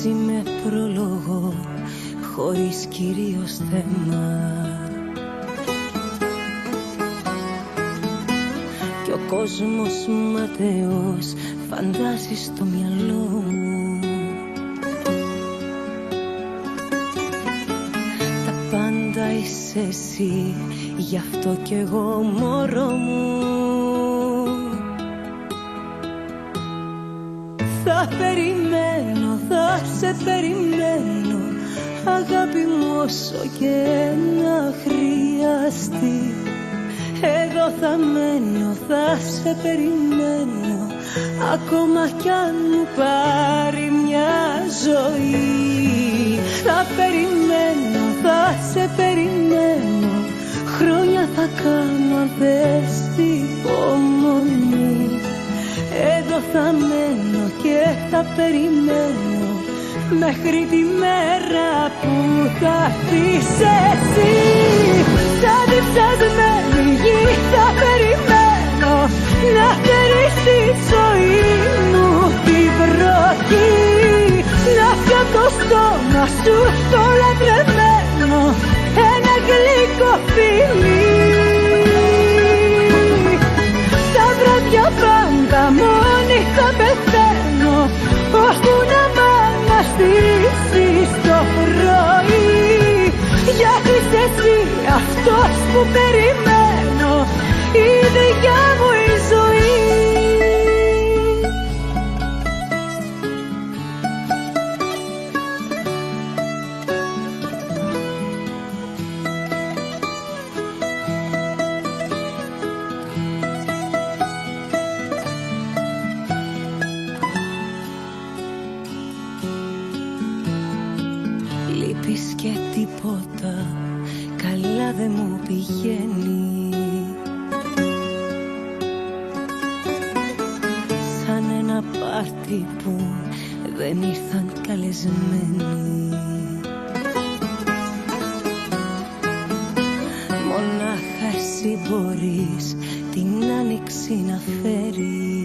έτσι με πρόλογο, χωρίς κυρίως θέμα. Κι ο κόσμος ματαιός φαντάζει στο μυαλό μου. Τα πάντα είσαι εσύ, γι' αυτό κι εγώ μωρό μου. Θα περιμένω, θα σε περιμένω, αγάπη μου, όσο και να χρειαστεί. Εδώ θα μένω, θα σε περιμένω, ακόμα κι αν μου πάρει μια ζωή. Θα περιμένω, θα σε περιμένω, χρόνια θα κάνω αν θες υπομονή. Εδώ θα μένω και θα περιμένω, μέχρι τη μέρα που θα έρθεις εσύ. Σαν διψασμένη γη θα περιμένω, να φέρεις στη ζωή μου την βροχή. Να πιω το στόμα σου το λατρεμένο, ένα γλυκό φιλί. Στα βράδια πάντα μόνη θα πεθαίνω, ώσπου να μ' αναστήσεις το πρωί. Γιατί είσαι εσύ αυτός που περιμένω, η δικιά μου η ζωή. Λείπεις και τίποτα καλά δεν μου πηγαίνει. Σαν ένα πάρτι που δεν ήρθαν καλεσμένοι. Μονάχα εσύ μπορείς την άνοιξη να φέρεις.